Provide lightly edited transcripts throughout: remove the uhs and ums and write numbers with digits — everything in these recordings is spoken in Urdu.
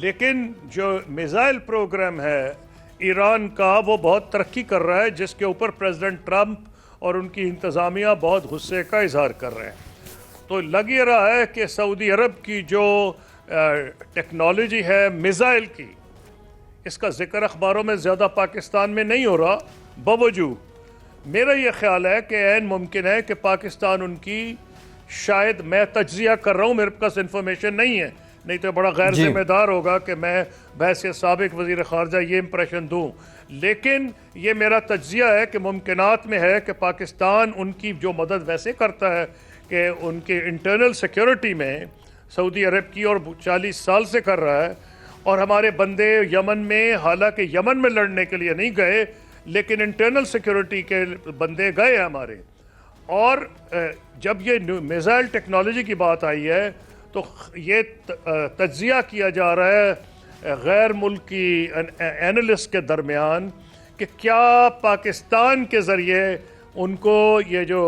لیکن جو میزائل پروگرام ہے ایران کا وہ بہت ترقی کر رہا ہے, جس کے اوپر پریزیڈنٹ ٹرمپ اور ان کی انتظامیہ بہت غصے کا اظہار کر رہے ہیں. تو لگ یہ رہا ہے کہ سعودی عرب کی جو ٹیکنالوجی ہے میزائل کی, اس کا ذکر اخباروں میں زیادہ پاکستان میں نہیں ہو رہا, باوجود میرا یہ خیال ہے کہ عین ممکن ہے کہ پاکستان ان کی, شاید میں تجزیہ کر رہا ہوں, میرے پاس انفارمیشن نہیں ہے, نہیں تو بڑا غیر ذمہ دار ہوگا کہ میں بحیثیت سابق وزیر خارجہ یہ امپریشن دوں, لیکن یہ میرا تجزیہ ہے کہ ممکنات میں ہے کہ پاکستان ان کی جو مدد ویسے کرتا ہے کہ ان کے انٹرنل سیکیورٹی میں سعودی عرب کی, اور 40 سال سے کر رہا ہے, اور ہمارے بندے یمن میں, حالانکہ یمن میں لڑنے کے لیے نہیں گئے لیکن انٹرنل سیکیورٹی کے بندے گئے ہیں ہمارے. اور جب یہ میزائل ٹیکنالوجی کی بات آئی ہے تو یہ تجزیہ کیا جا رہا ہے غیر ملکی اینالسٹ کے درمیان کہ کیا پاکستان کے ذریعے ان کو یہ جو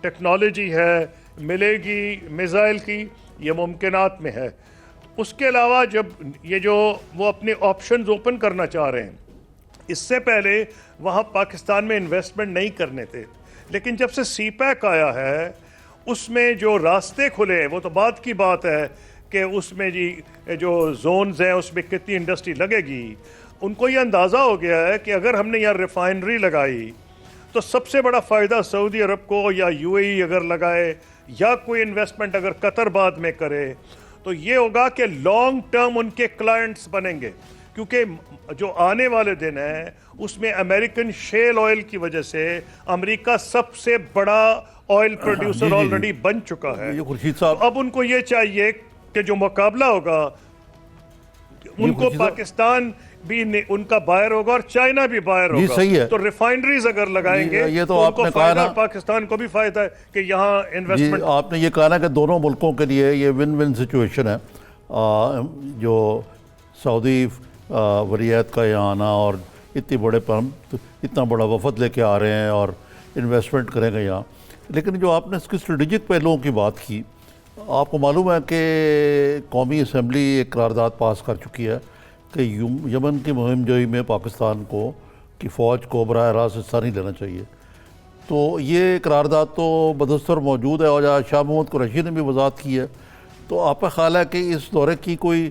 ٹیکنالوجی ہے ملے گی میزائل کی, یہ ممکنات میں ہے. اس کے علاوہ جب یہ جو وہ اپنے آپشنز اوپن کرنا چاہ رہے ہیں, اس سے پہلے وہاں پاکستان میں انویسٹمنٹ نہیں کرنے تھے, لیکن جب سے سی پیک آیا ہے اس میں جو راستے کھلے, وہ تو بات کی بات ہے کہ اس میں جی جو زونز ہیں اس میں کتنی انڈسٹری لگے گی. ان کو یہ اندازہ ہو گیا ہے کہ اگر ہم نے یہاں ریفائنری لگائی تو سب سے بڑا فائدہ سعودی عرب کو, یا یو اے ای اگر لگائے, یا کوئی انویسٹمنٹ اگر قطر بعد میں کرے, تو یہ ہوگا کہ لانگ ٹرم ان کے کلائنٹس بنیں گے, کیونکہ جو آنے والے دن ہیں اس میں امریکن شیل آئل کی وجہ سے امریکہ سب سے بڑا آئل پروڈیوسر آلریڈی بن چکا ہے. خورشید صاحب, اب ان کو یہ چاہیے کہ جو مقابلہ ہوگا ان کو پاکستان بھی ان کا بائر ہوگا اور چائنا بھی بائر ہوگا. صحیح ہے. تو ریفائنریز اگر لگائیں گے یہ تو ان آپ کو نے کہا فائدہ, نا, پاکستان کو بھی فائدہ ہے کہ یہاں انویسٹمنٹ. آپ نے یہ کہا نا کہ دونوں ملکوں کے لیے یہ ون ون سچویشن ہے. جو سعودی ولیعت کا یہاں آنا اور اتنا بڑا وفد لے کے آ رہے ہیں اور انویسٹمنٹ کریں گے یہاں, لیکن جو آپ نے اس کی اسٹریٹجک پہلوؤں کی بات کی, آپ کو معلوم ہے کہ قومی اسمبلی ایک قرارداد پاس کر چکی ہے کہ یمن کی مہم جوئی میں پاکستان کی فوج کو براہ راست حصہ نہیں لینا چاہیے. تو یہ قرارداد تو بدستور موجود ہے, اور شاہ محمود قریشی نے بھی وضاحت کی ہے. تو آپ کا خیال ہے کہ اس دورے کی کوئی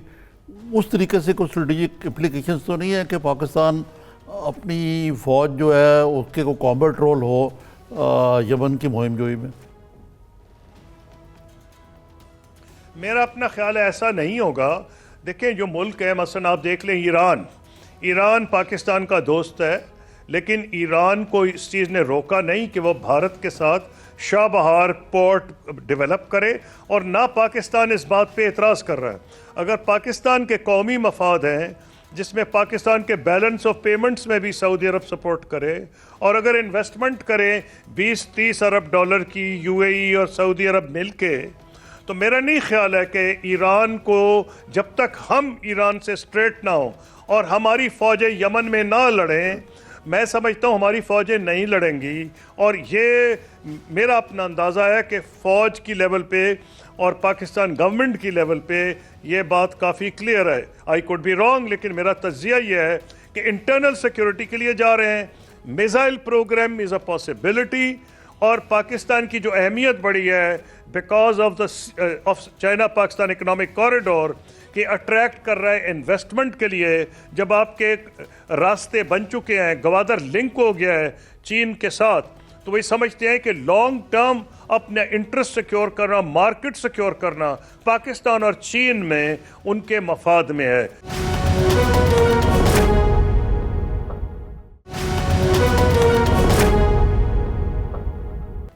اس طریقے سے کوئی اسٹریٹجک اپلیکیشنز تو نہیں ہے کہ پاکستان اپنی فوج جو ہے اس کے کوئی کامبیٹ رول ہو یمن کی مہم جوئی میں؟ میرا اپنا خیال ہے ایسا نہیں ہوگا. دیکھیں جو ملک ہے, مثلا آپ دیکھ لیں ایران پاکستان کا دوست ہے, لیکن ایران کو اس چیز نے روکا نہیں کہ وہ بھارت کے ساتھ شاہ بہار پورٹ ڈیولپ کرے, اور نہ پاکستان اس بات پہ اعتراض کر رہا ہے. اگر پاکستان کے قومی مفاد ہیں جس میں پاکستان کے بیلنس آف پیمنٹس میں بھی سعودی عرب سپورٹ کرے, اور اگر انویسٹمنٹ کرے 20-30 ارب ڈالر کی یو اے ای اور سعودی عرب مل کے, تو میرا نہیں خیال ہے کہ ایران کو, جب تک ہم ایران سے اسٹریٹ نہ ہوں اور ہماری فوجیں یمن میں نہ لڑیں, میں سمجھتا ہوں ہماری فوجیں نہیں لڑیں گی. اور یہ میرا اپنا اندازہ ہے کہ فوج کی لیول پہ اور پاکستان گورنمنٹ کی لیول پہ یہ بات کافی کلیئر ہے. آئی کوڈ بی رانگ, لیکن میرا تجزیہ یہ ہے کہ انٹرنل سیکیورٹی کے لیے جا رہے ہیں. Missile program is a possibility, اور پاکستان کی جو اہمیت بڑھی ہے because of China Pakistan economic corridor کہ اٹریکٹ کر رہا ہے انویسٹمنٹ کے لیے. جب آپ کے راستے بن چکے ہیں, گوادر لنک ہو گیا ہے چین کے ساتھ, تو وہی سمجھتے ہیں کہ لانگ ٹرم اپنا انٹرسٹ سیکیور کرنا, مارکیٹ سیکیور کرنا پاکستان اور چین میں ان کے مفاد میں ہے.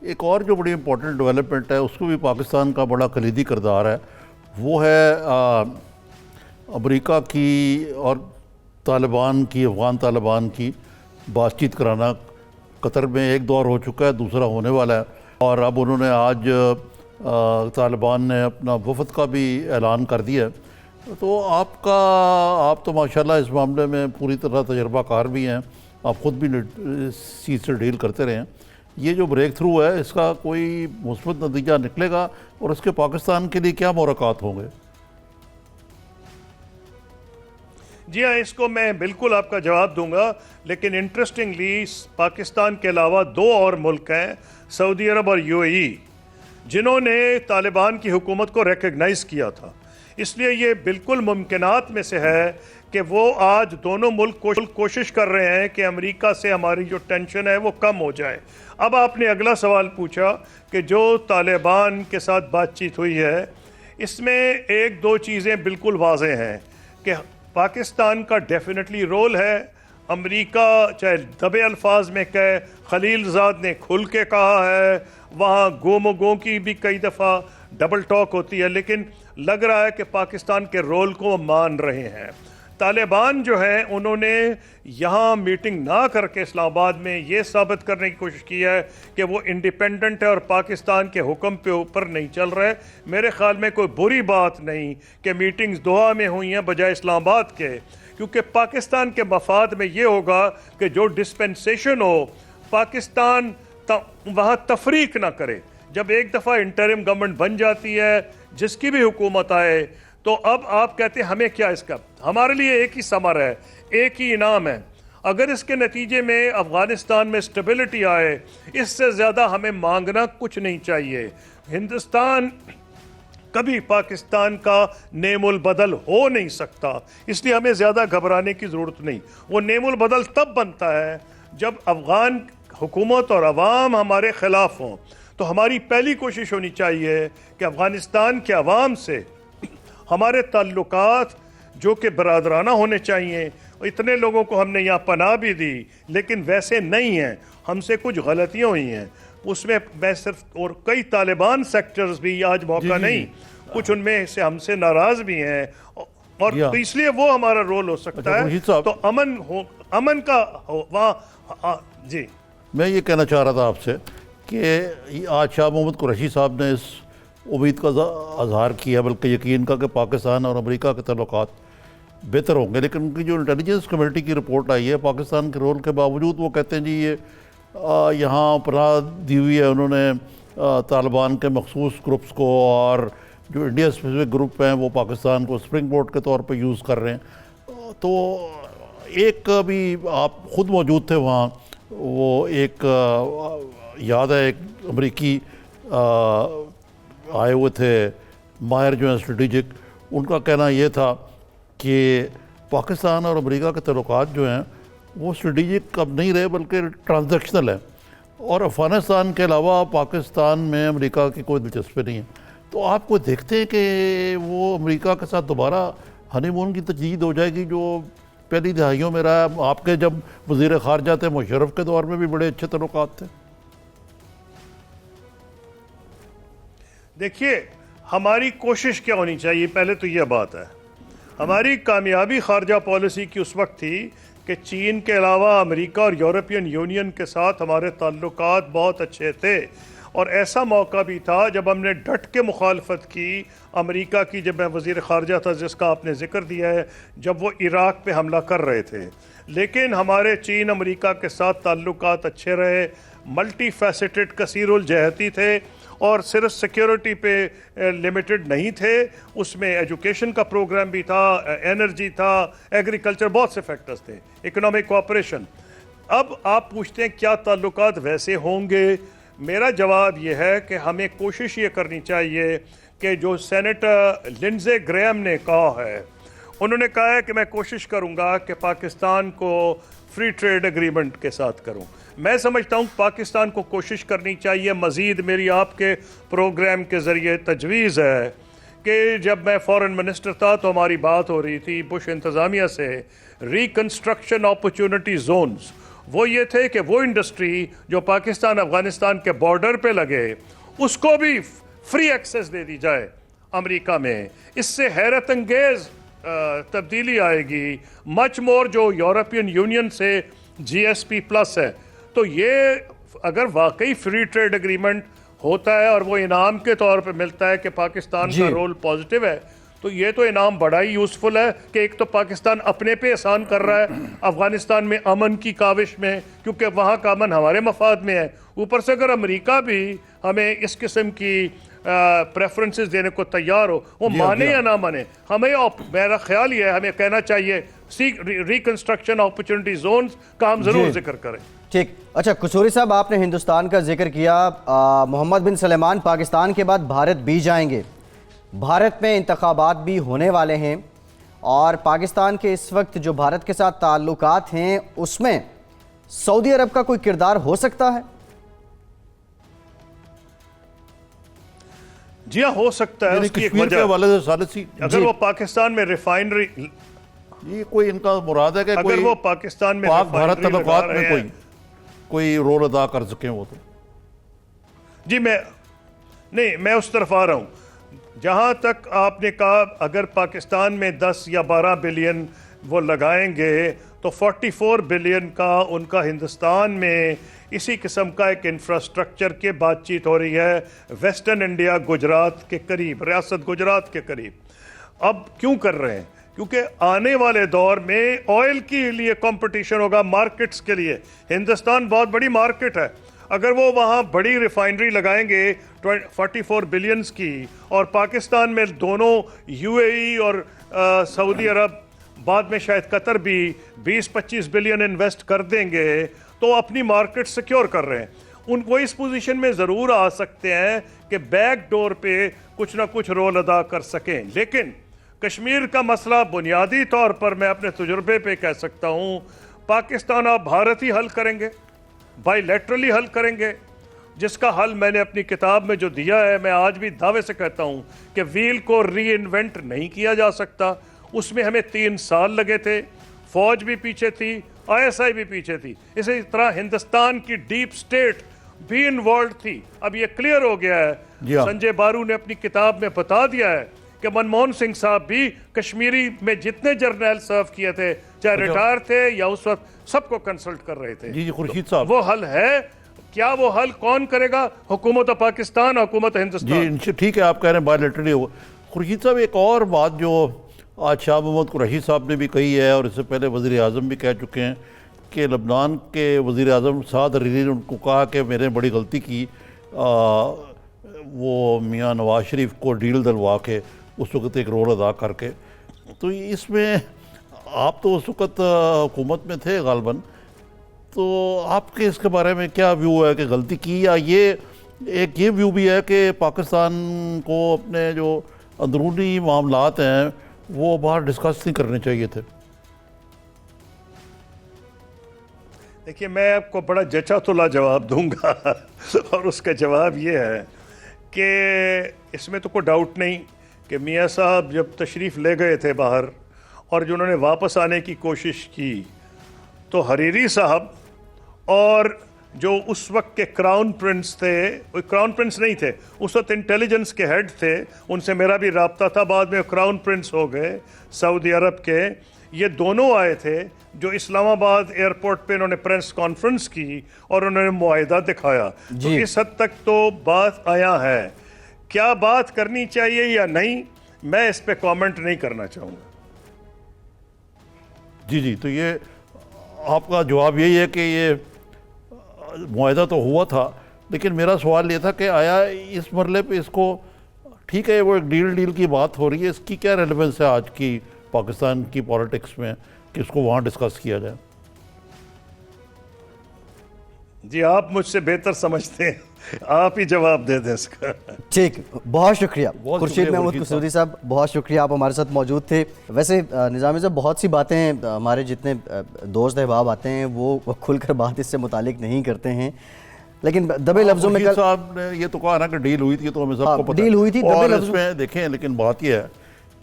ایک اور جو بڑی امپورٹنٹ ڈیولپمنٹ ہے, اس کو بھی پاکستان کا بڑا کلیدی کردار ہے, وہ ہے امریکہ کی اور طالبان کی, افغان طالبان کی بات چیت کرانا. قطر میں ایک دور ہو چکا ہے, دوسرا ہونے والا ہے, اور اب انہوں نے آج طالبان نے اپنا وفد کا بھی اعلان کر دیا ہے. تو آپ تو ماشاءاللہ اس معاملے میں پوری طرح تجربہ کار بھی ہیں, آپ خود بھی اس چیز سے ڈیل کرتے رہے ہیں. یہ جو بریک تھرو ہے اس کا کوئی مثبت نتیجہ نکلے گا اور اس کے پاکستان کے لیے کیا محرکات ہوں گے؟ جی ہاں، اس کو میں بالکل آپ کا جواب دوں گا، لیکن انٹرسٹنگلی پاکستان کے علاوہ 2 اور ملک ہیں، سعودی عرب اور UAE، جنہوں نے طالبان کی حکومت کو ریکگنائز کیا تھا. اس لیے یہ بالکل ممکنات میں سے ہے کہ وہ آج دونوں ملک کوشش کر رہے ہیں کہ امریکہ سے ہماری جو ٹینشن ہے وہ کم ہو جائے. اب آپ نے اگلا سوال پوچھا کہ جو طالبان کے ساتھ بات چیت ہوئی ہے، اس میں 1-2 چیزیں بالکل واضح ہیں کہ پاکستان کا ڈیفینیٹلی رول ہے. امریکہ چاہے دبے الفاظ میں کہے، خلیل زاد نے کھل کے کہا ہے، وہاں گوم و گو کی بھی کئی دفعہ ڈبل ٹاک ہوتی ہے، لیکن لگ رہا ہے کہ پاکستان کے رول کو مان رہے ہیں. طالبان جو ہیں انہوں نے یہاں میٹنگ نہ کر کے اسلام آباد میں یہ ثابت کرنے کی کوشش کی ہے کہ وہ انڈیپینڈنٹ ہے اور پاکستان کے حکم پہ اوپر نہیں چل رہے. میرے خیال میں کوئی بری بات نہیں کہ میٹنگز دوحہ میں ہوئی ہیں بجائے اسلام آباد کے، کیونکہ پاکستان کے مفاد میں یہ ہوگا کہ جو ڈسپنسیشن ہو پاکستان وہاں تفریق نہ کرے. جب ایک دفعہ انٹرم گورنمنٹ بن جاتی ہے، جس کی بھی حکومت آئے، تو اب آپ کہتے ہیں ہمیں کیا اس کا، ہمارے لیے ایک ہی ثمر ہے، ایک ہی انعام ہے. اگر اس کے نتیجے میں افغانستان میں اسٹیبلٹی آئے، اس سے زیادہ ہمیں مانگنا کچھ نہیں چاہیے. ہندوستان کبھی پاکستان کا نیم البدل ہو نہیں سکتا، اس لیے ہمیں زیادہ گھبرانے کی ضرورت نہیں. وہ نیم البدل تب بنتا ہے جب افغان حکومت اور عوام ہمارے خلاف ہوں. تو ہماری پہلی کوشش ہونی چاہیے کہ افغانستان کے عوام سے ہمارے تعلقات جو کہ برادرانہ ہونے چاہیے. اتنے لوگوں کو ہم نے یہاں پناہ بھی دی، لیکن ویسے نہیں ہیں، ہم سے کچھ غلطیاں ہوئی ہیں. اس میں میں صرف اور کئی طالبان سیکٹرز بھی آج موقع نہیں، کچھ ان میں سے ہم سے ناراض بھی ہیں، اور تو اس لیے وہ ہمارا رول ہو سکتا ہے. تو امن کا وہاں. جی میں یہ کہنا چاہ رہا تھا آپ سے کہ آج شاہ محمود قریشی صاحب نے اس امید کا اظہار کیا، بلکہ یقین کا، کہ پاکستان اور امریکہ کے تعلقات بہتر ہوں گے. لیکن ان کی جو انٹیلیجنس کمیٹی کی رپورٹ آئی ہے پاکستان کے رول کے باوجود، وہ کہتے ہیں جی یہ یہاں پناہ دی ہوئی ہے انہوں نے طالبان کے مخصوص گروپس کو، اور جو انڈیا اسپیسفک گروپ ہیں وہ پاکستان کو سپرنگ بورڈ کے طور پہ یوز کر رہے ہیں. تو ایک بھی آپ خود موجود تھے وہاں، وہ ایک یاد ہے ایک امریکی آئے ہوئے تھے ماہر جو ہیں اسٹریٹجک، ان کا کہنا یہ تھا کہ پاکستان اور امریکہ کے تعلقات جو ہیں وہ اسٹریٹجک اب نہیں رہے بلکہ ٹرانزیکشنل ہیں، اور افغانستان کے علاوہ پاکستان میں امریکہ کی کوئی دلچسپی نہیں ہے. تو آپ کو دیکھتے ہیں کہ وہ امریکہ کے ساتھ دوبارہ ہنی مون کی تجدید ہو جائے گی جو پہلی دہائیوں میں رہا ہے؟ آپ کے جب وزیر خارجہ تھے مشرف کے دور میں بھی بڑے اچھے تعلقات تھے. دیکھیے، ہماری کوشش کیا ہونی چاہیے، پہلے تو یہ بات ہے، ہماری کامیابی خارجہ پالیسی کی اس وقت تھی کہ چین کے علاوہ امریکہ اور یورپین یونین کے ساتھ ہمارے تعلقات بہت اچھے تھے. اور ایسا موقع بھی تھا جب ہم نے ڈٹ کے مخالفت کی امریکہ کی، جب میں وزیر خارجہ تھا جس کا آپ نے ذکر دیا ہے، جب وہ عراق پہ حملہ کر رہے تھے. لیکن ہمارے چین امریکہ کے ساتھ تعلقات اچھے رہے، ملٹی فیسٹڈ، کثیر الجہتی تھے، اور صرف سیکیورٹی پہ لمیٹڈ نہیں تھے. اس میں ایجوکیشن کا پروگرام بھی تھا، انرجی تھا، ایگریکلچر، بہت سے فیکٹرز تھے، اکنامک کوآپریشن. اب آپ پوچھتے ہیں کیا تعلقات ویسے ہوں گے؟ میرا جواب یہ ہے کہ ہمیں کوشش یہ کرنی چاہیے کہ جو سینیٹر لنزے گریہم نے کہا ہے، انہوں نے کہا ہے کہ میں کوشش کروں گا کہ پاکستان کو فری ٹریڈ ایگریمنٹ کے ساتھ کروں. میں سمجھتا ہوں پاکستان کو کوشش کرنی چاہیے مزید. میری آپ کے پروگرام کے ذریعے تجویز ہے کہ جب میں فارن منسٹر تھا تو ہماری بات ہو رہی تھی بش انتظامیہ سے ریکنسٹرکشن اپرچونٹی زونز. وہ یہ تھے کہ وہ انڈسٹری جو پاکستان افغانستان کے بارڈر پہ لگے اس کو بھی فری ایکسیس دے دی جائے امریکہ میں. اس سے حیرت انگیز تبدیلی آئے گی، مچ مور جو یورپین یونین سے GSP پلس ہے. تو یہ اگر واقعی فری ٹریڈ ایگریمنٹ ہوتا ہے اور وہ انعام کے طور پہ ملتا ہے کہ پاکستان کا رول پازیٹیو ہے، تو یہ تو انعام بڑا ہی یوزفل ہے کہ ایک تو پاکستان اپنے پہ احسان کر رہا ہے افغانستان میں امن کی کاوش میں، کیونکہ وہاں کا امن ہمارے مفاد میں ہے، اوپر سے اگر امریکہ بھی ہمیں اس قسم کی پریفرنسز دینے کو تیار ہو، وہ مانے یا نہ مانے، ہمیں میرا خیال یہ ہے ہمیں کہنا چاہیے ریکنسٹرکشن اپرچونٹی زونز کا ہم ضرور ذکر کریں۔ ٹھیک، اچھا قصوری صاحب، آپ نے ہندوستان کا ذکر کیا، محمد بن سلمان پاکستان کے بعد بھارت بھی جائیں گے، بھارت میں انتخابات بھی ہونے والے ہیں، اور پاکستان کے اس وقت جو بھارت کے ساتھ تعلقات ہیں اس میں سعودی عرب کا کوئی کردار ہو سکتا ہے؟ جی ہاں، ہو سکتا ہے، اس کی ایک کشمیر کے وجہ حوالے سے ثالثی اگر وہ پاکستان میں ریفائنری، یہ کوئی ان کا مراد ہے کہ اگر کوئی وہ پاکستان میں پاک بھارت ریفائنری لگا تعلقات میں رہے ہیں، کوئی رول ادا کر سکیں وہ تو جی میں اس طرف آ رہا ہوں، جہاں تک آپ نے کہا اگر پاکستان میں 10 یا 12 بلین وہ لگائیں گے تو 44 بلین کا ان کا ہندوستان میں اسی قسم کا ایک انفراسٹرکچر کے بات چیت ہو رہی ہے ویسٹرن انڈیا گجرات کے قریب، ریاست گجرات کے قریب۔ اب کیوں کر رہے ہیں؟ کیونکہ آنے والے دور میں آئل کے لیے کمپٹیشن ہوگا، مارکٹس کے لیے ہندوستان بہت بڑی مارکٹ ہے، اگر وہ وہاں بڑی ریفائنری لگائیں گے 44 بلینز کی، اور پاکستان میں دونوں یو اے ای اور سعودی عرب، بعد میں شاید قطر بھی 20-25 بلین انویسٹ کر دیں گے، تو اپنی مارکٹ سیکیور کر رہے ہیں۔ وہ اس پوزیشن میں ضرور آ سکتے ہیں کہ بیک ڈور پہ کچھ نہ کچھ رول ادا کر سکیں، لیکن کشمیر کا مسئلہ بنیادی طور پر میں اپنے تجربے پہ کہہ سکتا ہوں پاکستان اور بھارت ہی حل کریں گے، بائی لیٹرلی حل کریں گے، جس کا حل میں نے اپنی کتاب میں جو دیا ہے، میں آج بھی دعوے سے کہتا ہوں کہ ویل کو ری انوینٹ نہیں کیا جا سکتا، اس میں ہمیں 3 سال لگے تھے، فوج بھی پیچھے تھی، آئی ایس آئی بھی پیچھے تھی، اسی طرح ہندوستان کی ڈیپ سٹیٹ بھی انوالوڈ تھی۔ اب یہ کلیئر ہو گیا ہے، سنجے بارو نے اپنی کتاب میں بتا دیا ہے کہ منموہن سنگھ صاحب بھی کشمیری میں جتنے جرنیل سرو کیے تھے، چاہے ریٹائر تھے یا اس وقت، سب کو کنسلٹ کر رہے تھے۔ جی خورشید صاحب، وہ حل ہے، کیا وہ حل کون کرے گا؟ حکومت پاکستان، حکومت ہندوستان۔ جی ٹھیک ہے، آپ کہہ رہے ہیں بائی لیٹرلی ہوگا۔ خورشید صاحب، ایک اور بات جو آج شاہ محمود قریشی صاحب نے بھی کہی ہے، اور اس سے پہلے وزیر اعظم بھی کہہ چکے ہیں، کہ لبنان کے وزیر اعظم سعد حریری نے ان کو کہا کہ میں نے بڑی غلطی کی، وہ میاں نواز شریف کو ڈیل دلوا کے اس وقت ایک رول ادا کر کے۔ تو اس میں آپ تو اس وقت حکومت میں تھے غالباً، تو آپ کے اس کے بارے میں کیا ویو ہے کہ غلطی کی، یا یہ ایک یہ ویو بھی ہے کہ پاکستان کو اپنے جو اندرونی معاملات ہیں وہ باہر ڈسکس نہیں کرنے چاہیے تھے؟ دیکھیے، میں آپ کو بڑا جچا تلا جواب دوں گا اور اس کا جواب یہ ہے کہ اس میں تو کوئی ڈاؤٹ نہیں کہ میاں صاحب جب تشریف لے گئے تھے باہر اور جو انہوں نے واپس آنے کی کوشش کی، تو حریری صاحب اور جو اس وقت کے کراؤن پرنس تھے، وہ کراؤن پرنس نہیں تھے اس وقت، انٹیلیجنس کے ہیڈ تھے، ان سے میرا بھی رابطہ تھا، بعد میں کراؤن پرنس ہو گئے سعودی عرب کے، یہ دونوں آئے تھے جو اسلام آباد ایئرپورٹ پہ انہوں نے پریس کانفرنس کی اور انہوں نے معاہدہ دکھایا۔ تو اس حد تک تو بات آیا ہے، کیا بات کرنی چاہیے یا نہیں، میں اس پہ کامنٹ نہیں کرنا چاہوں گا۔ جی تو یہ آپ کا جواب یہی ہے کہ یہ معاہدہ تو ہوا تھا، لیکن میرا سوال یہ تھا کہ آیا اس مرحلے پہ اس کو، ٹھیک ہے وہ ایک ڈیل کی بات ہو رہی ہے، اس کی کیا ریلیونس ہے آج کی پاکستان کی پولیٹکس میں کہ اس کو وہاں ڈسکس کیا جائے؟ جی آپ مجھ سے بہتر سمجھتے ہیں، آپ ہی جواب دے دیں اس کا۔ ٹھیک، بہت شکریہ خورشید محمود قصوری صاحب، بہت شکریہ، آپ ہمارے ساتھ موجود تھے۔ ویسے نظامی صاحب، بہت سی باتیں ہمارے جتنے دوست احباب آتے ہیں وہ کھل کر بات اس سے متعلق نہیں کرتے ہیں، لیکن دبے لفظوں میں صاحب نے یہ تو کہا نا کہ ڈیل ہوئی تھی، تو ہمیں سب کو پتہ ہے ڈیل ہوئی تھی، اور اس میں دیکھیں، لیکن بات یہ ہے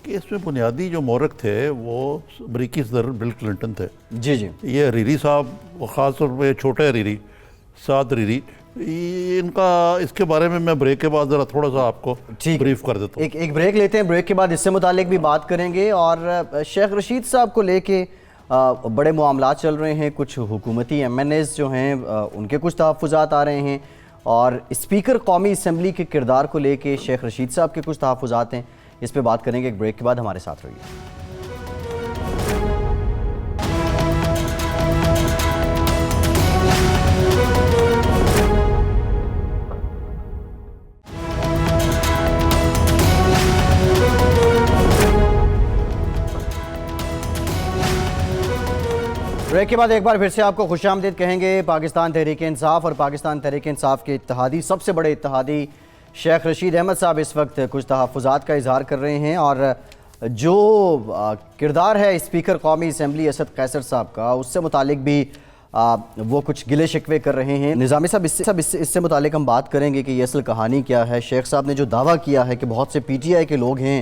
کہ اس میں بنیادی جو مورخ تھے وہ امریکی صدر بل کلنٹن تھے۔ جی یہ حریری صاحب، خاص طور پہ چھوٹے حریری، سعد حریری، ان کا اس کے بارے میں بریک کے بعد ذرا تھوڑا سا آپ کو بریف کر دیتا ہوں۔ ایک بریک لیتے ہیں، بریک کے بعد اس سے متعلق بھی بات کریں گے، اور شیخ رشید صاحب کو لے کے بڑے معاملات چل رہے ہیں، کچھ حکومتی ایم این ایز جو ہیں ان کے کچھ تحفظات آ رہے ہیں، اور اسپیکر قومی اسمبلی کے کردار کو لے کے شیخ رشید صاحب کے کچھ تحفظات ہیں۔ اس پہ بات کریں گے ایک بریک کے بعد. ہمارے ساتھ رہیے. بریک کے بعد ایک بار پھر سے آپ کو خوش آمدید کہیں گے. پاکستان تحریک انصاف اور پاکستان تحریک انصاف کے اتحادی, سب سے بڑے اتحادی شیخ رشید احمد صاحب اس وقت کچھ تحفظات کا اظہار کر رہے ہیں, اور جو کردار ہے اسپیکر قومی اسمبلی اسد قیصر صاحب کا, اس سے متعلق بھی وہ کچھ گلے شکوے کر رہے ہیں. نظامی صاحب اس سے متعلق ہم بات کریں گے کہ یہ اصل کہانی کیا ہے. شیخ صاحب نے جو دعویٰ کیا ہے کہ بہت سے پی ٹی آئی کے لوگ ہیں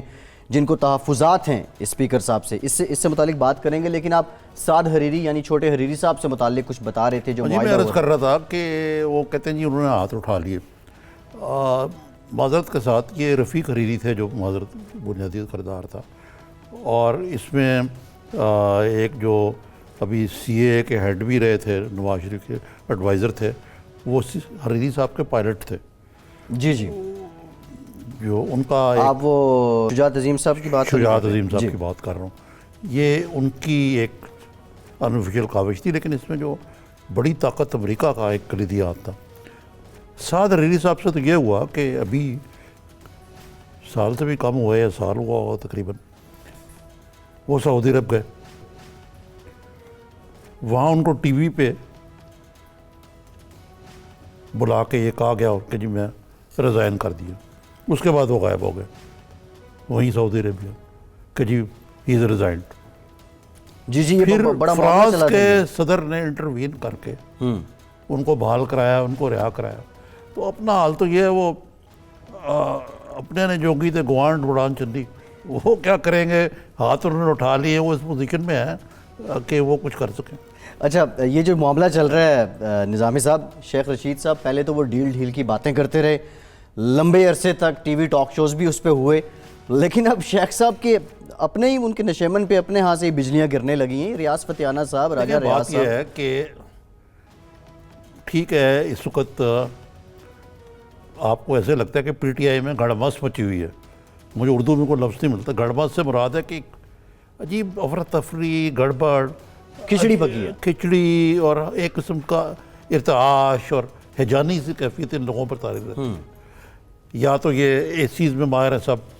جن کو تحفظات ہیں اسپیکر صاحب سے, اس سے متعلق بات کریں گے. لیکن آپ سعد حریری یعنی چھوٹے حریری صاحب سے متعلق کچھ بتا رہے تھے جو میں عرض کر رہا تھا کہ وہ کہتے ہیں جی انہوں نے ہاتھ اٹھا لیے. معذرت کے ساتھ یہ رفیق حریری تھے جو معذرت بنیادی کردار تھا, اور اس میں ایک جو ابھی سی اے کے ہیڈ بھی رہے تھے, نواز شریف کے ایڈوائزر تھے, وہ حریری صاحب کے پائلٹ تھے. جی جی, جو ان کا آپ وہ شجاعت عظیم صاحب کی بات شجاعت عظیم صاحب کی بات کر رہا ہوں. یہ ان کی ایک انوفیشل کاوش تھی, لیکن اس میں جو بڑی طاقت امریکہ کا ایک کلیدی ہاتھ تھا. سعد حریری صاحب سے تو یہ ہوا کہ ابھی سال سے بھی کم ہوا یا سال ہوا ہوگا تقریباً, وہ سعودی عرب گئے. وہاں ان کو ٹی وی پہ بلا کے یہ کہا گیا کہ جی میں ریزائن کر دیا. اس کے بعد وہ غائب ہو گئے وہیں سعودی عربیہ کہ جی ہی از ریزائنڈ. جی جی, یہ پھر بڑا فرانس کے صدر نے انٹروین کر کے ان کو بحال کرایا, ان کو رہا کرایا. تو اپنا حال تو یہ ہے, وہ اپنے نے جوگی تھے گوانڈ اڑان چندی, وہ کیا کریں گے, ہاتھ انہوں نے اٹھا لیے, وہ اس پوزیشن میں ہیں کہ وہ کچھ کر سکیں. اچھا, یہ جو معاملہ چل رہا ہے نظامی صاحب, شیخ رشید صاحب پہلے تو وہ ڈھیل کی باتیں کرتے رہے, لمبے عرصے تک ٹی وی ٹاک شوز بھی اس پہ ہوئے, لیکن اب شیخ صاحب کے اپنے ہی ان کے نشیمن پہ اپنے ہاں سے بجلیاں گرنے لگی ہیں. ریاض فتیانہ صاحب, راجہ ریاض بات یہ ہے کہ ٹھیک ہے اس وقت آپ کو ایسے لگتا ہے کہ پی ٹی آئی میں گڑمس مچی ہوئی ہے. مجھے اردو میں کوئی لفظ نہیں ملتا. گڑمس سے مراد ہے کہ عجیب افراتفری, گڑبڑ, کھچڑی پکی ہے, کھچڑی, اور ایک قسم کا ارتعاش اور ہیجانی سی کیفیت ان لوگوں پر طاری رہتی ہے. یا تو یہ اس چیز میں ماہر ہے سب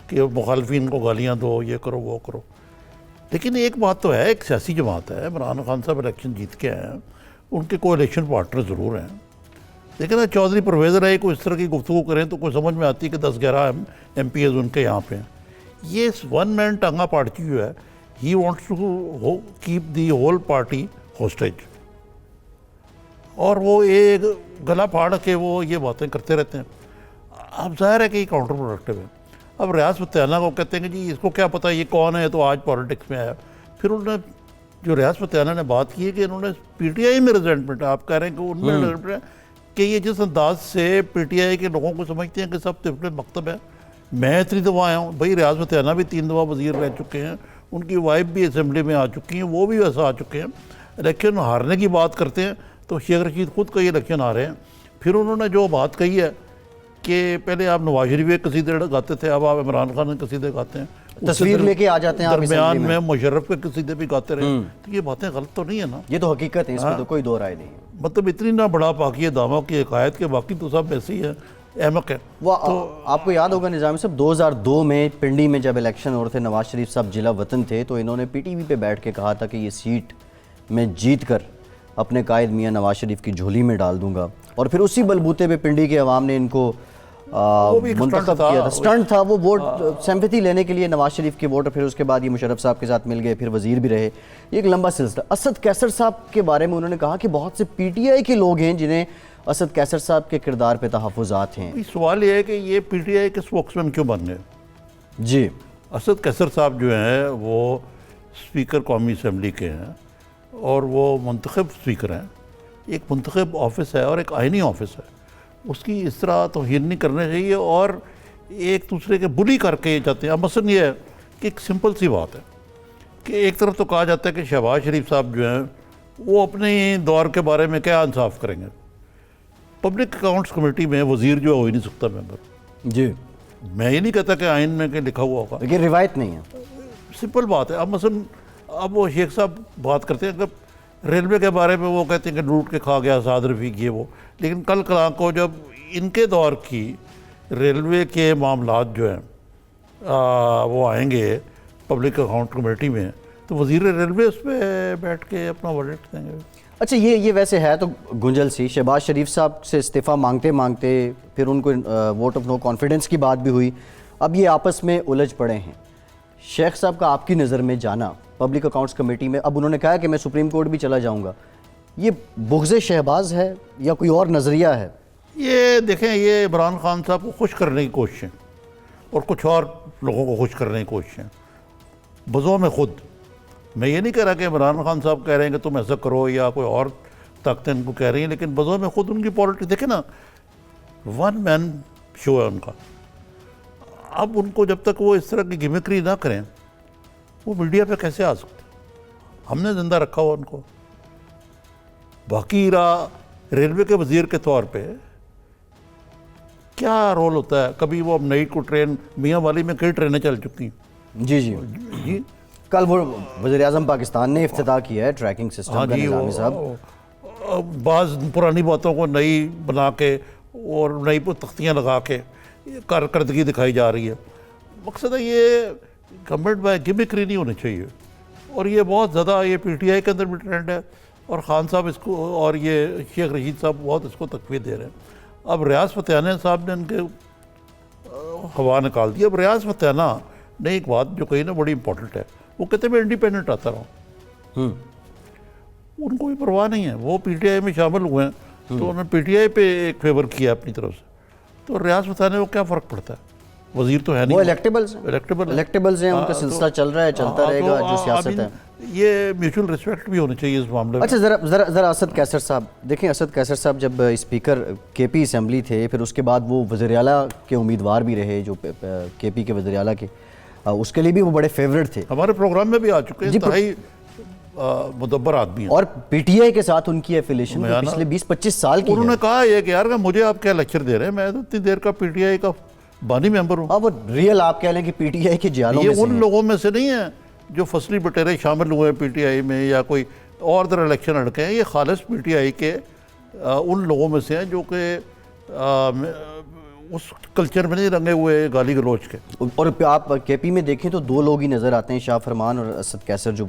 کہ مخالفین کو گالیاں دو, یہ کرو وہ کرو. لیکن ایک بات تو ہے, ایک سیاسی جماعت ہے, عمران خان صاحب الیکشن جیت کے ہیں, ان کے کوئی الیکشن پارٹنر ضرور ہیں, لیکن چودھری پرویز رائے کو اس طرح کی گفتگو کریں تو کوئی سمجھ میں آتی ہے کہ 10-11 ایم پی ایز ان کے یہاں پہ ہیں. یہ ون مین ٹانگا پارٹی جو ہے, he wants to keep the whole party hostage, اور وہ ایک گلا پھاڑ کے وہ یہ باتیں کرتے رہتے ہیں. اب ظاہر ہے کہ یہ کاؤنٹر پروڈکٹیو ہے. اب ریاض فتیانہ کو کہتے ہیں کہ جی اس کو کیا پتہ یہ کون ہے, تو آج پالیٹکس میں آیا. پھر انہوں نے جو ریاض فتیانہ نے بات کی ہے کہ انہوں نے پی ٹی آئی میں ریزنٹمنٹ ہے, آپ کہہ رہے ہیں کہ ان میں ریزنٹمنٹ ہے, کہ یہ جس انداز سے پی ٹی آئی کے لوگوں کو سمجھتے ہیں کہ سب طفل مکتب ہے. میں اتنی دفعہ آیا ہوں بھائی, ریاض فتیانہ بھی 3 دفعہ وزیر رہ چکے ہیں, ان کی وائف بھی اسمبلی میں آ چکی ہیں, وہ بھی ویسا آ چکے ہیں. الیکشن ہارنے کی بات کرتے ہیں تو شیخ رشید خود کئی الیکشن آ رہے ہیں. پھر انہوں نے جو بات کہی ہے کہ پہلے آپ نواز شریف کے قصیدے گاتے تھے, اب آپ عمران خان کے قصیدے گاتے ہیں, تصویر لے کے آ جاتے ہیں, درمیان میں مشرف کے قصیدے بھی گاتے رہے. تو یہ باتیں غلط تو نہیں ہے نا, یہ تو حقیقت ہے, اس میں تو کوئی دو رائے نہیں. مطلب اتنی نہ بڑا پاکی ہے داموں کی حکایت کے, باقی تو سب ایسے ہی ہے, احمق ہے. وہ آپ کو یاد ہوگا نظامی صاحب 2002 میں پنڈی میں جب الیکشن ہو رہے تھے, نواز شریف صاحب ضلع وطن تھے, تو انہوں نے پی ٹی وی پہ بیٹھ کے کہا تھا کہ یہ سیٹ میں جیت کر اپنے قائد میاں نواز شریف کی جھولی میں ڈال دوں گا. اور پھر اسی بلبوتے پہ پنڈی کے عوام نے ان کو منتخب کیا تھا. سٹنٹ تھا وہ, ووٹ سمپیتھی لینے کے لیے نواز شریف کے ووٹ, اور پھر اس کے بعد یہ مشرف صاحب کے ساتھ مل گئے, پھر وزیر بھی رہے. یہ ایک لمبا سلسلہ. اسد قیصر صاحب کے بارے میں انہوں نے کہا کہ بہت سے پی ٹی آئی کے لوگ ہیں جنہیں اسد قیصر صاحب کے کردار پہ تحفظات ہیں. سوال یہ ہے کہ یہ پی ٹی آئی کے اسپوکس مین کیوں بن گئے؟ جی, اسد قیصر صاحب جو ہیں وہ اسپیکر قومی اسمبلی کے ہیں, اور وہ منتخب اسپیکر ہیں. ایک منتخب آفس ہے اور ایک آئینی آفس ہے, اس کی اس طرح توہین نہیں کرنا چاہیے, اور ایک دوسرے کے بلی کر کے یہ چاہتے ہیں. اب مثلاً یہ ہے کہ ایک سمپل سی بات ہے کہ ایک طرف تو کہا جاتا ہے کہ شہباز شریف صاحب جو ہیں وہ اپنے دور کے بارے میں کیا انصاف کریں گے. پبلک اکاؤنٹس کمیٹی میں وزیر جو ہو ہی نہیں سکتا ممبر, جی, میں یہ نہیں کہتا کہ آئین میں کہ لکھا ہوا ہوگا، یہ روایت نہیں ہے. سمپل بات ہے. اب مثلا اب وہ شیخ صاحب بات کرتے ہیں کہ ریلوے کے بارے میں وہ کہتے ہیں کہ لوٹ کے کھا گیا آزاد رفیق یہ وہ، لیکن کل کلاں کو جب ان کے دور کی ریلوے کے معاملات جو ہیں وہ آئیں گے پبلک اکاؤنٹ کمیٹی میں، تو وزیر ریلوے اس پہ بیٹھ کے اپنا ورڈکٹ دیں گے. اچھا یہ ویسے ہے تو گنجل سی. شہباز شریف صاحب سے استعفیٰ مانگتے مانگتے پھر ان کو ووٹ آف نو کانفیڈنس کی بات بھی ہوئی، اب یہ آپس میں الجھ پڑے ہیں. شیخ صاحب کا آپ کی نظر میں جانا پبلک اکاؤنٹس کمیٹی میں، اب انہوں نے کہا کہ میں سپریم کورٹ بھی چلا جاؤں گا، یہ بغض شہباز ہے یا کوئی اور نظریہ ہے؟ یہ دیکھیں، یہ عمران خان صاحب کو خوش کرنے کی کوششیں اور کچھ اور لوگوں کو خوش کرنے کی کوششیں بذو میں خود. میں یہ نہیں کہہ رہا کہ عمران خان صاحب کہہ رہے ہیں کہ تم ایسا کرو یا کوئی اور طاقتیں ان کو کہہ رہی ہیں، لیکن بذو میں خود ان کی پالیٹکس دیکھیں نا، ون مین شو ہے ان کا. اب ان کو جب تک وہ اس طرح کی گمکری نہ کریں وہ میڈیا پہ کیسے آ سکتے؟ ہم نے زندہ رکھا ہوا ان کو. باقی رہا ریلوے کے وزیر کے طور پہ کیا رول ہوتا ہے؟ کبھی وہ اب نئی کو ٹرین میاں والی میں کئی ٹرینیں چل چکی ہیں. جی کل وہ وزیر اعظم پاکستان نے افتتاح کیا ہے ٹریکنگ سسٹم کا. نظامی صاحب بعض پرانی باتوں کو نئی بنا کے اور نئی تختیاں لگا کے کارکردگی دکھائی جا رہی ہے. مقصد ہے یہ گورنمنٹ میں گمکری نہیں ہونی چاہیے، اور یہ بہت زیادہ یہ پی ٹی آئی کے اندر بھی ٹرینڈ ہے، اور خان صاحب اس کو اور یہ شیخ رشید صاحب بہت اس کو تقویت دے رہے ہیں. اب ریاض فتحانہ صاحب نے ان کے ہوا نکال دیا. اب ریاض فتحانہ نے ایک بات جو کہی نا بڑی امپورٹنٹ ہے، وہ کہتے ہیں میں انڈیپینڈنٹ آتا رہا ہوں. ان کو بھی پرواہ نہیں ہے، وہ پی ٹی آئی میں شامل ہوئے ہیں تو انہوں نے پی ٹی آئی پہ ایک فیور کیا اپنی طرف سے. تو ریاض فتحانہ کو کیا فرق پڑتا ہے؟ وزیر تو ہے نہیں، وہ الیکٹیبلز ہیں، ان کا سلسلہ چل رہا ہے، چلتا رہے گا جو سیاست ہے. یہ میوچل ریسپیکٹ بھی ہونی چاہیے اس معاملے میں. اچھا ذرا اسد کیسر صاحب دیکھیں. اسد کیسر صاحب جب اسپیکر کے پی اسمبلی تھے، پھر اس کے بعد وہ وزیر اعلیٰ کے امیدوار بھی رہے، جو کے پی کے وزیر اعلیٰ کے، اس کے لیے بھی وہ بڑے فیوریٹ تھے. ہمارے پروگرام میں بھی آ چکے ہیں، انتہائی مدبر آدمی ہیں. اور پی ٹی آئی کے ساتھ ان کی ایفیلیشن پچھلے 20-25 سال کی ہے. انہوں نے کہا یہ کہ یار مجھے آپ کیا لیکچر دے رہے ہیں، میں تو اتنی دیر کا پی ٹی آئی کا بانی ممبر ہوں. اب وہ ریئل آپ کہہ لیں کہ پی ٹی آئی کے جیالوں میں یہ ان لوگوں میں سے نہیں ہیں جو فصلی بٹیرے شامل ہوئے ہیں پی ٹی آئی میں یا کوئی اور طرح الیکشن لڑکے ہیں. یہ خالص پی ٹی آئی کے ان لوگوں میں سے ہیں جو کہ اس کلچر میں نہیں رنگے ہوئے گالی گلوچ کے. اور آپ کے پی میں دیکھیں تو دو لوگ ہی نظر آتے ہیں، شاہ فرمان اور اسد کیسر، جو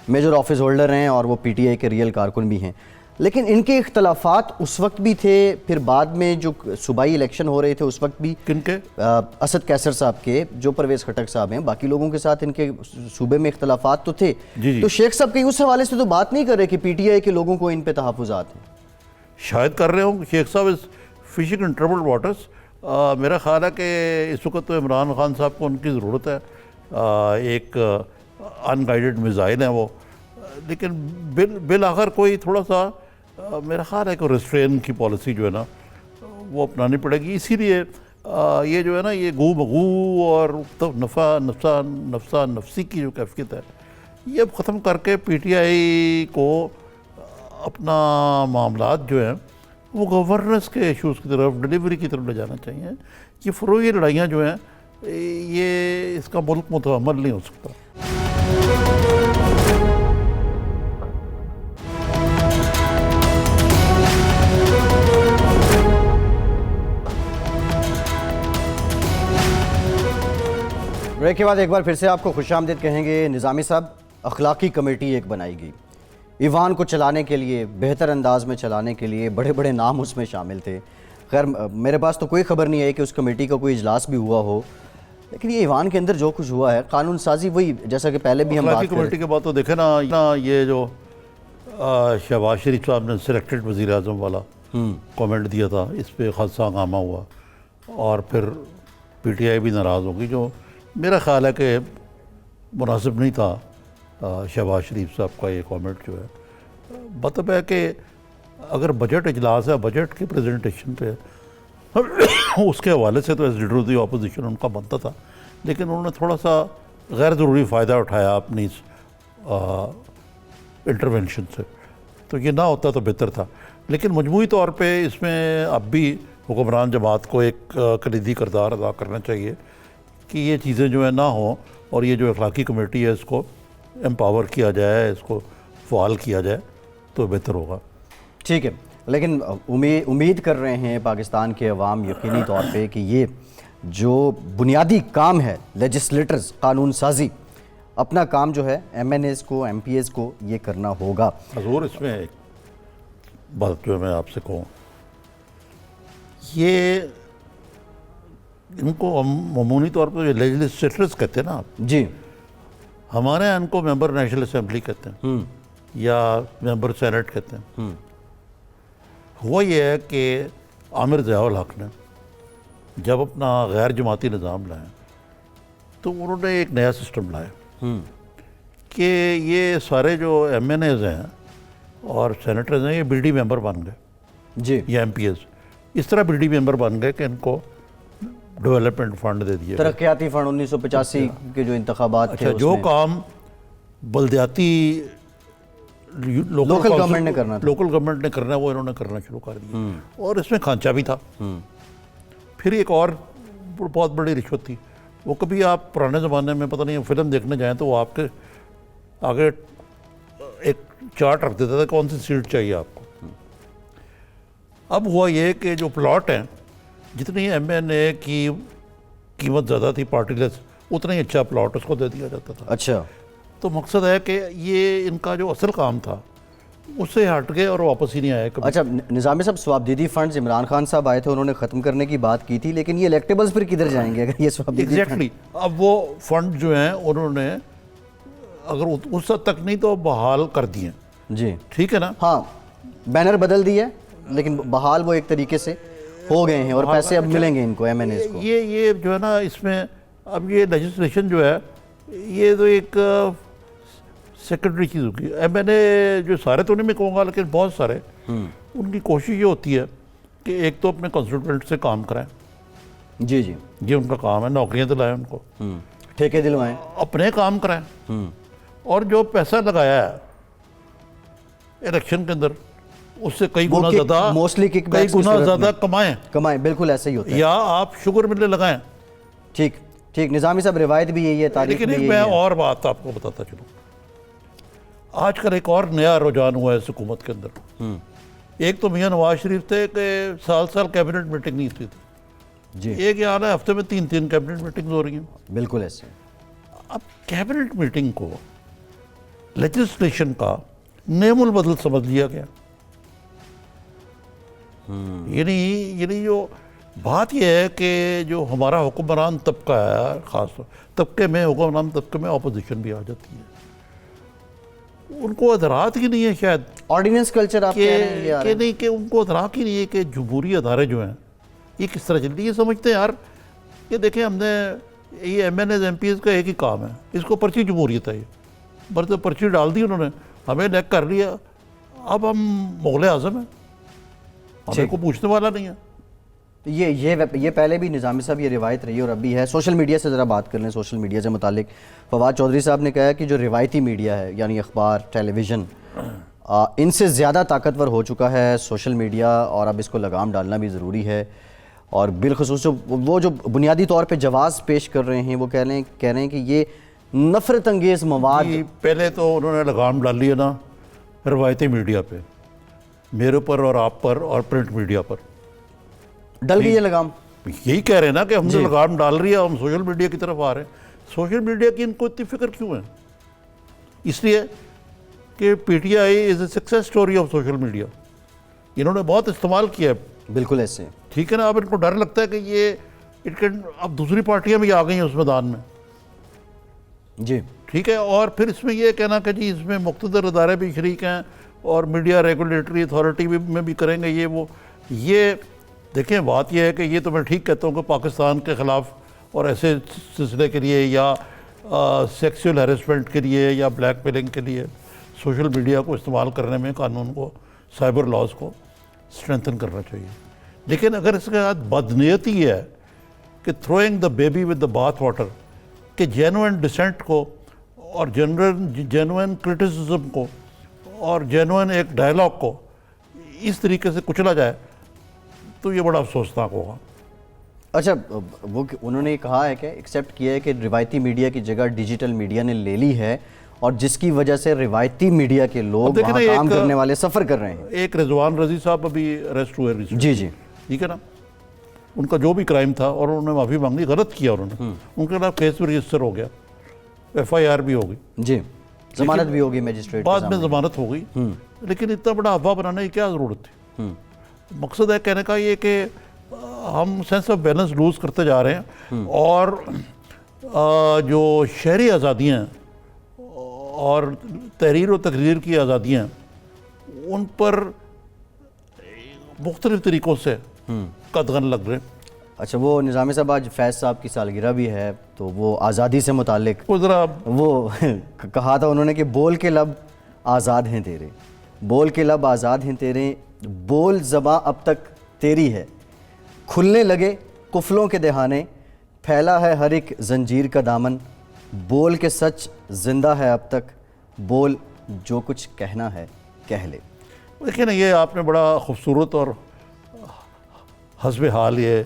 میجر آفس ہولڈر ہیں اور وہ پی ٹی آئی کے ریئل کارکن بھی ہیں. لیکن ان کے اختلافات اس وقت بھی تھے، پھر بعد میں جو صوبائی الیکشن ہو رہے تھے اس وقت بھی. کن کے؟ اسد کیسر صاحب کے، جو پرویز خٹک صاحب ہیں. باقی لوگوں کے ساتھ ان کے صوبے میں اختلافات تو تھے. تو شیخ صاحب کہیں اس حوالے سے تو بات نہیں کر رہے کہ پی ٹی آئی کے لوگوں کو ان پہ تحفظات ہیں؟ شاید کر رہے ہوں. شیخ صاحب از فشنگ ان ٹربلڈ واٹرز. میرا خیال ہے کہ اس وقت تو عمران خان صاحب کو ان کی ضرورت ہے. ایک ان گائیڈڈ میزائل ہیں وہ، لیکن بالآخر کوئی تھوڑا سا میرا خیال ہے کہ ریسٹرین کی پالیسی جو ہے نا وہ اپنانی پڑے گی. اسی لیے یہ جو ہے نا یہ گو مغو اور نفسا نفسی کی جو کیفیت ہے یہ اب ختم کر کے پی ٹی آئی کو اپنا معاملات جو ہیں وہ گورننس کے ایشوز کی طرف، ڈیلیوری کی طرف لے جانا چاہیے. یہ فروغی لڑائیاں جو ہیں یہ اس کا ملک متحمل نہیں ہو سکتا. بریک کے بعد ایک بار پھر سے آپ کو خوش آمدید کہیں گے. نظامی صاحب، اخلاقی کمیٹی ایک بنائی گئی ایوان کو چلانے کے لیے، بہتر انداز میں چلانے کے لیے. بڑے بڑے نام اس میں شامل تھے. خیر میرے پاس تو کوئی خبر نہیں ہے کہ اس کمیٹی کا کوئی اجلاس بھی ہوا ہو، لیکن یہ ایوان کے اندر جو کچھ ہوا ہے، قانون سازی وہی جیسا کہ پہلے بھی ہم بات کریں. کمیٹی کے بعد تو دیکھیں نا یہ جو شہباز شریف صاحب نے سلیکٹڈ وزیر اعظم والا کامنٹ دیا تھا، اس پہ خاصا ہنگامہ ہوا اور پھر پی ٹی آئی بھی ناراض ہوگی، جو میرا خیال ہے کہ مناسب نہیں تھا. شہباز شریف صاحب کا یہ کامنٹ جو ہے مطلب ہے کہ اگر بجٹ اجلاس ہے، بجٹ کی پریزنٹیشن پہ اس کے حوالے سے تو as leader of the opposition ان کا بنتا تھا، لیکن انہوں نے تھوڑا سا غیر ضروری فائدہ اٹھایا اپنی انٹرونشن سے. تو یہ نہ ہوتا تو بہتر تھا. لیکن مجموعی طور پہ اس میں اب بھی حکمران جماعت کو ایک کلیدی کردار ادا کرنا چاہیے کہ یہ چیزیں جو ہیں نہ ہوں، اور یہ جو اخلاقی کمیٹی ہے اس کو امپاور کیا جائے، اس کو فعال کیا جائے تو بہتر ہوگا۔ ٹھیک ہے، لیکن امید کر رہے ہیں پاکستان کے عوام یقینی طور پہ کہ یہ جو بنیادی کام ہے لیجسلیٹرز، قانون سازی، اپنا کام جو ہے ایم این ایز کو، ایم پی ایز کو یہ کرنا ہوگا۔ حضور اس میں ایک بات جو میں آپ سے کہوں، یہ ان کو ہم عمومی طور پر لیجسلیٹرز کہتے ہیں نا آپ، جی، ہمارے یہاں ان کو ممبر نیشنل اسمبلی کہتے ہیں یا ممبر سینٹ کہتے ہیں۔ ہوا یہ ہے کہ عامر ضیاء الحق نے جب اپنا غیر جماعتی نظام لائے تو انہوں نے ایک نیا سسٹم لایا کہ یہ سارے جو ایم این ایز ہیں اور سینیٹرز ہیں یہ بی ڈی ممبر بن گئے، جی، یا ایم پی ایز اس طرح بی ڈی ممبر بن گئے کہ ان کو ڈیولپمنٹ فنڈ دے دیا۔ ترقیاتی فنڈ 1985 کے جو انتخابات تھے، اچھا، جو کام بلدیاتی لوکل گورنمنٹ نے کرنا تھا، لوکل گورنمنٹ نے کرنا ہے وہ انہوں نے کرنا شروع کر دیا، اور اس میں کھانچا بھی تھا۔ پھر ایک اور بہت بڑی رشوت تھی، وہ کبھی آپ پرانے زمانے میں پتہ نہیں فلم دیکھنے جائیں تو وہ آپ کے آگے ایک چارٹ رکھ دیتا تھا کون سی سیٹ چاہیے آپ کو۔ اب ہوا یہ کہ جو پلاٹ ہیں، جتنی ایم این اے کی قیمت زیادہ تھی پارٹی لیس، اتنا ہی اچھا پلاٹ اس کو دے دیا جاتا تھا۔ اچھا، تو مقصد ہے کہ یہ ان کا جو اصل کام تھا اس سے ہٹ گئے اور واپس ہی نہیں آئے کبھی۔ اچھا نظامی صاحب، ثوابدیدی فنڈز عمران خان صاحب آئے تھے، انہوں نے ختم کرنے کی بات کی تھی، لیکن یہ الیکٹیبلز پھر کدھر جائیں گے اگر یہ ثوابدیدی ایگزیکٹلی، اب وہ فنڈ جو ہیں انہوں نے اگر اس حد تک نہیں تو بحال کر دیے، جی، ٹھیک ہے نا؟ ہاں، بینر بدل دیے لیکن بحال وہ ایک طریقے سے ہو گئے ہیں اور پیسے اب ملیں گے ان کو، ایم این ایز کو۔ یہ جو ہے نا اس میں اب یہ لیجسلیشن جو ہے یہ تو ایک سیکنڈری چیز ہوگی۔ ایم این اے جو سارے تو نہیں میں کہوں گا لیکن بہت سارے، ان کی کوشش یہ ہوتی ہے کہ ایک تو اپنے کنسٹیٹوئنٹ سے کام کرائیں، جی جی، یہ ان کا کام ہے، نوکریاں دلائیں ان کو، ٹھیکے دلوائیں، اپنے کام کرائیں، اور جو پیسہ لگایا ہے الیکشن کے اندر اس سے کئی گنا زیادہ، موسٹلی کک کئی بیکس گنا زیادہ کمائیں، بالکل ایسا ہی ہوتا ہے۔ یا آپ شوگر ملیں لگائیں۔ ٹھیک ٹھیک، نظامی صاحب روایت بھی یہی ہے، تاریخ بھی لیکن یہی میں ہے۔ اور بات آپ کو بتاتا چلوں، آج کل ایک اور نیا رجحان ہوا ہے اس حکومت کے اندر۔ ایک تو میاں نواز شریف تھے کہ سال کیبنٹ میٹنگ نہیں ہوتی تھی، جی، ایک یہ حال ہے ہفتے میں 3 کیبنٹ میٹنگ ہو رہی ہیں۔ بالکل ایسے۔ اب کیبنٹ میٹنگ کو لیجسلیشن کا نیم البدل سمجھ لیا گیا۔ یعنی جو بات یہ ہے کہ جو ہمارا حکمران طبقہ ہے، خاص طبقے میں، حکمران طبقے میں اپوزیشن بھی آ جاتی ہے، ان کو ادراک ہی نہیں ہے شاید آرڈیننس کلچر آپ کہہ رہے ہیں کہ نہیں، کہ ان کو ادراک ہی نہیں ہے کہ جمہوری ادارے جو ہیں یہ کس طرح چلتی ہے۔ یہ سمجھتے ہیں یار یہ دیکھیں ہم نے یہ MNAs MPAs کا ایک ہی کام ہے، اس کو پرچی جمہوریت ہے، یہ بس پرچی ڈال دی انہوں نے، ہمیں نیک کر لیا، اب ہم مغل اعظم ہیں، ہمیں کو پوچھنے والا نہیں ہے۔ یہ پہلے بھی نظامی صاحب یہ روایت رہی اور اب بھی ہے۔ سوشل میڈیا سے ذرا بات کر لیں، سوشل میڈیا سے متعلق فواد چودھری صاحب نے کہا کہ جو روایتی میڈیا ہے یعنی اخبار، ٹیلی ویژن، ان سے زیادہ طاقتور ہو چکا ہے سوشل میڈیا، اور اب اس کو لگام ڈالنا بھی ضروری ہے، اور بالخصوص وہ جو بنیادی طور پہ جواز پیش کر رہے ہیں، وہ کہہ رہے ہیں کہ یہ نفرت انگیز مواد۔ پہلے تو انہوں نے لگام ڈال لیا نا روایتی میڈیا پہ، میرے پر اور آپ پر اور پرنٹ میڈیا پر ڈل گئی ہے لگام۔ یہی کہہ رہے ہیں نا کہ ہم نے لگام ڈال رہی ہے، ہم سوشل میڈیا کی طرف آ رہے ہیں۔ سوشل میڈیا کی ان کو اتنی فکر کیوں ہے؟ اس لیے کہ P T I is a success story of social media, انہوں نے بہت استعمال کیا ہے، بالکل ایسے، ٹھیک ہے نا؟ اب ان کو ڈر لگتا ہے کہ یہ اب دوسری پارٹیاں بھی آ گئی ہیں اس میدان میں، جی ٹھیک ہے، اور پھر اس میں یہ کہنا کہ جی اس میں مقتدر ادارے بھی شریک ہیں اور میڈیا ریگولیٹری اتھارٹی میں بھی کریں گے یہ دیکھیں بات یہ ہے کہ یہ تو میں ٹھیک کہتا ہوں کہ پاکستان کے خلاف اور ایسے سلسلے کے لیے یا سیکسول ہیرسمنٹ کے لیے یا بلیک میلنگ کے لیے سوشل میڈیا کو استعمال کرنے میں قانون کو، سائبر لاز کو اسٹرینتھن کرنا چاہیے، لیکن اگر اس کے ساتھ بدنیتی ہے کہ throwing the baby with the bath water, کہ جینوئن ڈسینٹ کو اور جینوئن کرٹیسزم کو اور جینوئن ایک ڈائلاگ کو اس طریقے سے کچلا جائے، تو یہ بڑا افسوسناک ہوگا۔ اچھا وہ انہوں نے کہا ہے کہ ایکسیپٹ کیا ہے کہ روایتی میڈیا کی جگہ ڈیجیٹل میڈیا نے لے لی ہے اور جس کی وجہ سے روایتی میڈیا کے لوگ وہاں کام کرنے والے سفر کر رہے ہیں۔ ایک رضوان رضی صاحب ابھی اریسٹ ہوئے ریسنٹلی، جی جی ٹھیک ہے نا، ان کا جو بھی کرائم تھا اور انہوں نے معافی مانگی، غلط کیا انہوں نے، ان کے خلاف کیس بھی رجسٹر ہو گیا، FIR بھی ہو گئی، جی ضمانت بھی ہوگی میجسٹریٹ بعد میں ضمانت ہو گئی، لیکن اتنا بڑا افواہ بنانے کی کیا ضرورت تھی؟ مقصد ہے کہنے کا یہ کہ ہم سینس آف بیلنس لوز کرتے جا رہے ہیں، اور جو شہری آزادیاں ہیں اور تحریر و تقریر کی آزادیاں ان پر مختلف طریقوں سے قدغن لگ رہے ہیں۔ اچھا وہ نظامی صاحب آج فیض صاحب کی سالگرہ بھی ہے، تو وہ آزادی سے متعلق وہ ذرا وہ کہا تھا انہوں نے کہ بول کے لب آزاد ہیں تیرے، بول کے لب آزاد ہیں تیرے، بول زباں اب تک تیری ہے، کھلنے لگے قفلوں کے دہانے، پھیلا ہے ہر ایک زنجیر کا دامن، بول کے سچ زندہ ہے اب تک، بول جو کچھ کہنا ہے کہہ لے۔ دیکھیں نا، یہ آپ نے بڑا خوبصورت اور حسب حال یہ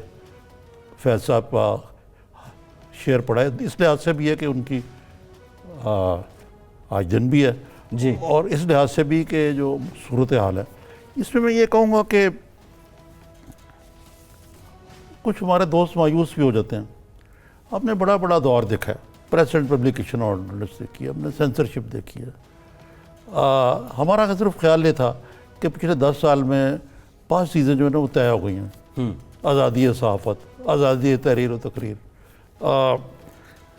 فیض صاحب کا شعر پڑھا ہے، اس لحاظ سے بھی ہے کہ ان کی آج دن بھی ہے جی، اور اس لحاظ سے بھی کہ جو صورتحال ہے اس میں یہ کہوں گا کہ کچھ ہمارے دوست مایوس بھی ہو جاتے ہیں۔ آپ نے بڑا بڑا دور دیکھا ہے، پریس اینڈ پبلیکیشن آرڈرز دیکھی ہے، ہم نے سینسرشپ دیکھی ہے۔ ہمارا صرف خیال یہ تھا کہ پچھلے 10 سال میں 5 چیزیں جو ہیں نا وہ طے ہو گئی ہیں، آزادی صحافت، آزادی تحریر و تقریر،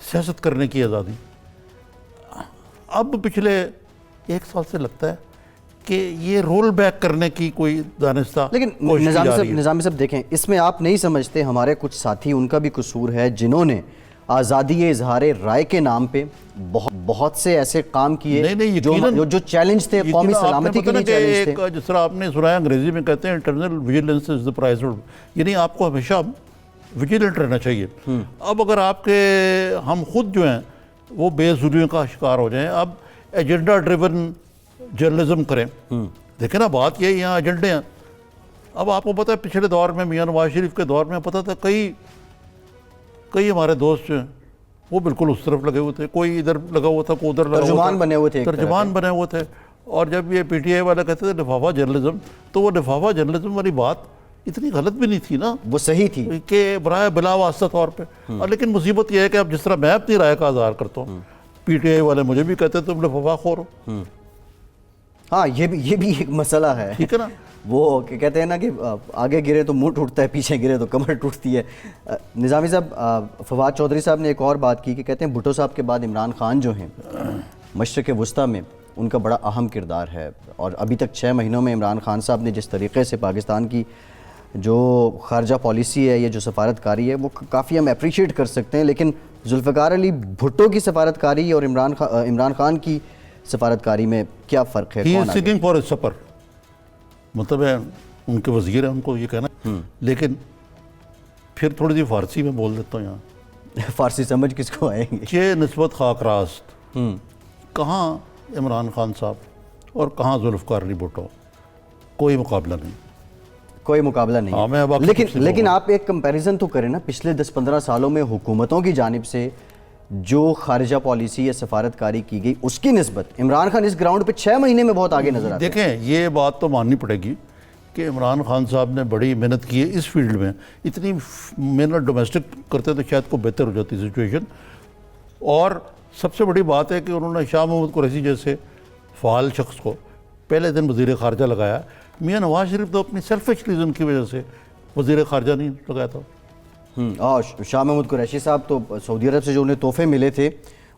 سیاست کرنے کی آزادی۔ اب پچھلے 1 سال سے لگتا ہے کہ یہ رول بیک کرنے کی کوئی دانستہ لیکن نظامی صاحب دیکھیں، اس میں آپ نہیں سمجھتے ہمارے کچھ ساتھی ان کا بھی قصور ہے جنہوں نے آزادی اظہار رائے کے نام پہ بہت سے ایسے کام کیے جو چیلنج تھے، قومی سلامتی کے لیے چیلنج تھے۔ جس طرح آپ نے سنا ہے انگریزی میں کہتے ہیں internal vigilance is the price of, یعنی آپ کو ہمیشہ ویجیلنٹ رہنا چاہیے۔ اب اگر آپ کے ہم خود جو ہیں وہ بے ظلمیوں کا شکار ہو جائیں، اب ایجنڈا ڈریون جرنلزم کریں، دیکھیں نا بات یہ یہاں ایجنڈے ہیں۔ اب آپ کو پتہ ہے پچھلے دور میں میاں نواز شریف کے دور میں پتہ تھا کئی ہمارے دوست جو ہیں وہ بالکل اس طرف لگے ہوئے تھے، کوئی ادھر لگا ہوا تھا، کوئی ادھر لگا ہوا تھا، ترجمان بنے ہوئے تھے۔ اور جب یہ PTI والا کہتے تھے لفافہ جرنلزم، تو وہ لفافہ جرنلزم والی بات اتنی غلط بھی نہیں تھی نا، وہ صحیح تھی کہ برائے بلا واسطہ طور پہ۔ لیکن مصیبت یہ ہے کہ اب جس طرح میں اپنی رائے کا اظہار کرتا ہوں، PTI والے مجھے بھی کہتے تم لفافہ خور ہو۔ ہاں یہ بھی ایک مسئلہ ہے، ٹھیک ہے نا، وہ کہتے ہیں نا کہ آگے گرے تو منہ ٹوٹتا ہے، پیچھے گرے تو کمر ٹوٹتی ہے۔ نظامی صاحب، فواد چودھری صاحب نے ایک اور بات کی کہ کہتے ہیں بھٹو صاحب کے بعد عمران خان جو ہیں مشرق وسطیٰ میں ان کا بڑا اہم کردار ہے، اور ابھی تک 6 مہینوں میں عمران خان صاحب نے جس طریقے سے پاکستان کی جو خارجہ پالیسی ہے، یہ جو سفارتکاری ہے، وہ کافی ہم اپریشیٹ کر سکتے ہیں، لیکن ذوالفقار علی بھٹو کی سفارتکاری اور عمران خان کی سفارتکاری میں کیا فرق ہے؟ He is seeking for a super, مطلب ہے ان کے وزیر ہیں، ان کو یہ کہنا۔ لیکن پھر تھوڑی سی فارسی میں بول دیتا ہوں یہاں، فارسی سمجھ کس کو آئیں گے؟ کہ نسبت خاک راست، کہاں عمران خان صاحب اور کہاں ذوالفقار علی بھٹو، کوئی مقابلہ نہیں، کوئی مقابلہ ہاں، میں اب نہیں۔ لیکن آپ ایک کمپیریزن تو کریں نا، پچھلے 10-15 سالوں میں حکومتوں کی جانب سے جو خارجہ پالیسی یا سفارتکاری کی گئی اس کی نسبت عمران خان اس گراؤنڈ پہ 6 مہینے میں بہت آگے نظر آتے ہیں۔ دیکھیں یہ بات تو ماننی پڑے گی کہ عمران خان صاحب نے بڑی محنت کی ہے اس فیلڈ میں، اتنی محنت ڈومیسٹک کرتے تو شاید کو بہتر ہو جاتی سچویشن۔ اور سب سے بڑی بات ہے کہ انہوں نے شاہ محمود قریشی جیسے فعال شخص کو پہلے دن وزیر خارجہ لگایا۔ میاں نواز شریف تو اپنی سیلفش ریزن کی وجہ سے وزیر خارجہ نہیں لگایا تھا۔ شاہ محمود قریشی صاحب تو سعودی عرب سے جو انہیں تحفے ملے تھے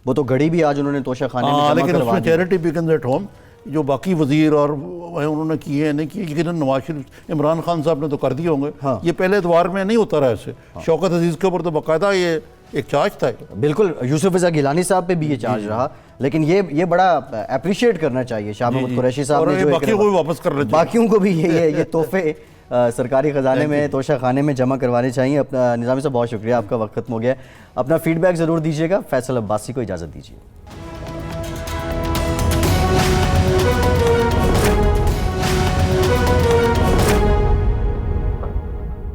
وہ تو گھڑی بھی آج انہوں نے توشہ خانے میں جمع لیکن اس کروا میں دی۔ چیریٹی بیگنز ایٹ ہوم جو باقی وزیر اور انہوں نے کیے ہیں نہیں کیے، یقیناً نواز شریف عمران خان صاحب نے تو کر دیے ہوں گے۔ یہ پہلے ادوار میں نہیں ہوتا رہا ایسے، شوکت عزیز کے اوپر تو باقاعدہ یہ ایک چارج تھا۔ بالکل، یوسف رضا گیلانی صاحب پہ بھی یہ چارج رہا، لیکن یہ بڑا اپریشیٹ کرنا چاہیے شاہ محمود قریشی صاحب نے، باقیوں کو بھی واپس کرنا چاہیے، باقیوں کو بھی یہ تحفے سرکاری خزانے میں توشہ خانے میں جمع کروانے چاہیے۔ اپنا نظامی صاحب بہت شکریہ، آپ کا وقت ختم ہو گیا، اپنا فیڈ بیک ضرور دیجیے گا۔ فیصل عباسی کو اجازت دیجیے۔